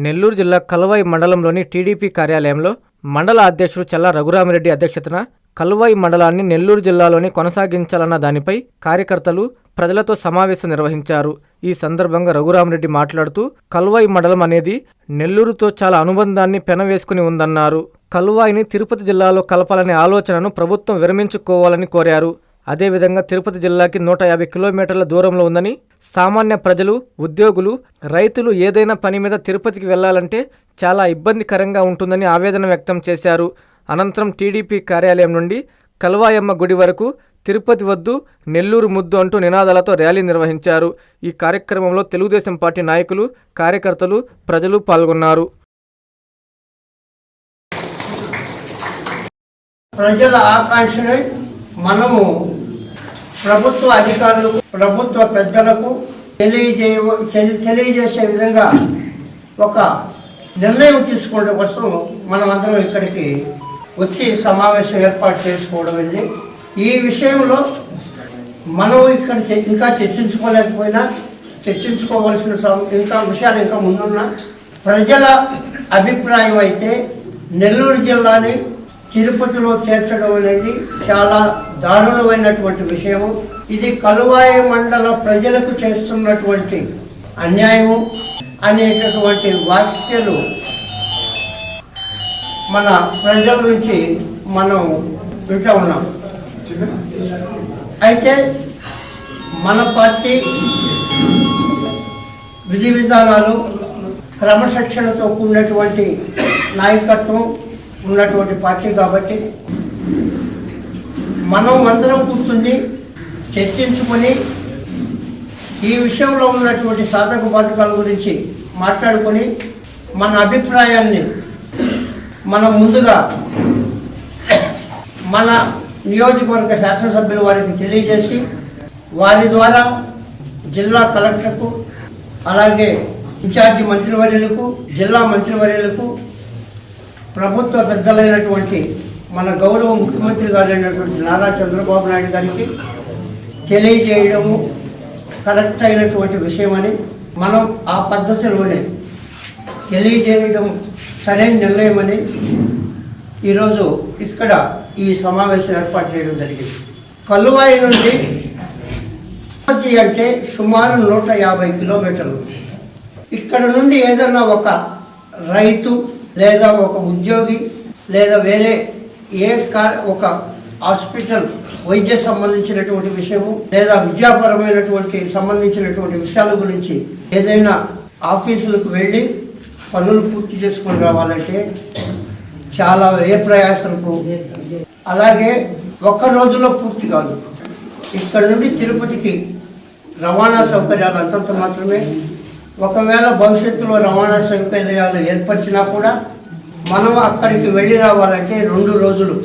నెల్లూరు జిల్లా కల్వాయి మండలంలోని టీడీపీ కార్యాలయంలో మండల అధ్యక్షుడు చల్లా రఘురామిరెడ్డి అధ్యక్షతన కల్వాయి మండలాన్ని నెల్లూరు జిల్లాలోని కొనసాగించాలన్న దానిపై కార్యకర్తలు ప్రజలతో సమావేశం నిర్వహించారు. ఈ సందర్భంగా రఘురామిరెడ్డి మాట్లాడుతూ కల్వాయి మండలం అనేది నెల్లూరుతో చాలా అనుబంధాన్ని పెనవేసుకుని ఉందన్నారు. కల్వాయిని తిరుపతి జిల్లాలో కలపాలనే ఆలోచనను ప్రభుత్వం విరమించుకోవాలని కోరారు. అదేవిధంగా తిరుపతి జిల్లాకి 150 కిలోమీటర్ల దూరంలో ఉందని, సామాన్య ప్రజలు, ఉద్యోగులు, రైతులు ఏదైనా పని మీద తిరుపతికి వెళ్లాలంటే చాలా ఇబ్బందికరంగా ఉంటుందని ఆవేదన వ్యక్తం చేశారు. అనంతరం టీడీపీ కార్యాలయం నుండి కల్వాయమ్మ గుడి వరకు తిరుపతి వద్దు, నెల్లూరు ముద్దు అంటూ నినాదాలతో ర్యాలీ నిర్వహించారు. ఈ కార్యక్రమంలో తెలుగుదేశం పార్టీ నాయకులు, కార్యకర్తలు, ప్రజలు పాల్గొన్నారు. ప్రజల ఆకాంక్షని మనము ప్రభుత్వ అధికారులు, ప్రభుత్వ పెద్దలకు తెలియజేసే విధంగా ఒక నిర్ణయం తీసుకోవడం కోసం మనం అందరం ఇక్కడికి వచ్చి సమావేశం ఏర్పాటు చేసుకోవడం ఉంది. ఈ విషయంలో మనం ఇక్కడ ఇంకా చర్చించుకోలేకపోయినా చర్చించుకోవాల్సిన ఇంకా విషయాలు ఇంకా ముందున్న ప్రజల అభిప్రాయం అయితే నెల్లూరు జిల్లాని తిరుపతిలో చేర్చడం అనేది చాలా దారుణమైనటువంటి విషయము. ఇది కల్వాయి మండల ప్రజలకు చేస్తున్నటువంటి అన్యాయము అనేటటువంటి వ్యాఖ్యలు మన ప్రజల నుంచి మనం వింటూ ఉన్నాం. అయితే మన పార్టీ విధి విధానాలు, క్రమశిక్షణతో కూడినటువంటి నాయకత్వం ఉన్నటువంటి పార్టీ కాబట్టి మనం అందరం కూర్చుని చర్చించుకొని ఈ విషయంలో ఉన్నటువంటి సాధక బాధకాల గురించి మాట్లాడుకొని మన అభిప్రాయాన్ని మనం ముందుగా మన నియోజకవర్గ శాసనసభ్యుల వారికి తెలియజేసి వారి ద్వారా జిల్లా కలెక్టర్కు, అలాగే ఇన్ఛార్జి మంత్రివర్యులకు, జిల్లా మంత్రివర్యులకు, ప్రభుత్వ పెద్దలైనటువంటి మన గౌరవ ముఖ్యమంత్రి గారైనటువంటి నారా చంద్రబాబు నాయుడు గారికి తెలియజేయడము కరెక్ట్ అయినటువంటి విషయమని, మనం ఆ పద్ధతిలోనే తెలియజేయడం సరైన నిర్ణయమని ఈరోజు ఇక్కడ ఈ సమావేశం ఏర్పాటు చేయడం జరిగింది. కల్వాయి నుండి తిరుపతి అంటే సుమారు 150 కిలోమీటర్లు. ఇక్కడ నుండి ఏదన్నా ఒక రైతు లేదా ఒక ఉద్యోగి లేదా వేరే ఒక హాస్పిటల్ వైద్య సంబంధించినటువంటి విషయము లేదా విద్యాపరమైనటువంటి సంబంధించినటువంటి విషయాల గురించి ఏదైనా ఆఫీసులకు వెళ్ళి పనులు పూర్తి చేసుకొని రావాలంటే చాలా వ్యయ ప్రయాసలకు, అలాగే ఒక్క రోజులో పూర్తి కాదు. ఇక్కడ నుండి తిరుపతికి రవాణా సౌకర్యాలు అంతంత మాత్రమే. ఒకవేళ భవిష్యత్తులో రవాణా సౌకర్యాలు ఏర్పరిచినా కూడా మనం అక్కడికి వెళ్ళి రావాలంటే 2 రోజులు.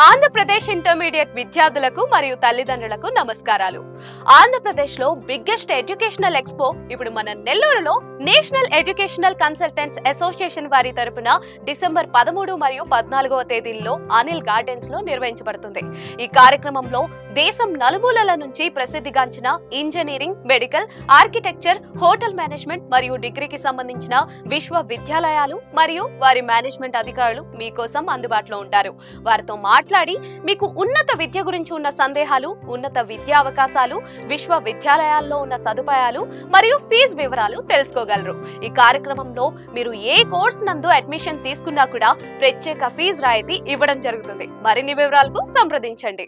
ఆంధ్రప్రదేశ్ ఇంటర్మీడియట్ విద్యార్థులకు మరియు తల్లిదండ్రులకు నమస్కారాలు. ఆంధ్రప్రదేశ్ లో బిగ్గెస్ట్ ఎడ్యుకేషనల్ ఎక్స్పో ఇప్పుడు మన నెల్లూరులో నేషనల్ ఎడ్యుకేషనల్ కన్సల్టెంట్స్ అసోసియేషన్ వారి తరపున డిసెంబర్ 13 మరియు 14వ తేదీల్లో అనిల్ గార్డెన్స్ లో నిర్వహించబడుతుంది. ఈ కార్యక్రమంలో దేశం నలుమూలల నుంచి ప్రసిద్ధిగాంచిన engineering, medical, architecture, hotel management మరియు డిగ్రీకి సంబంధించిన విశ్వవిద్యాలయాలు మరియు వారి మేనేజ్మెంట్ అధికారులు మీకోసం అందుబాటులో ఉంటారు. వారితో మాట్లాడి మీకు ఉన్నత విద్య గురించి ఉన్న సందేహాలు, ఉన్నత విద్యా అవకాశాలు, విశ్వవిద్యాలయాల్లో ఉన్న సదుపాయాలు మరియు ఫీజు వివరాలు తెలుసుకోగలరు. ఈ కార్యక్రమంలో మీరు ఏ కోర్స్ నందు అడ్మిషన్ తీసుకున్నా కూడా ప్రత్యేక ఫీజు రాయితీ ఇవ్వడం జరుగుతుంది. మరిన్ని వివరాలకు సంప్రదించండి.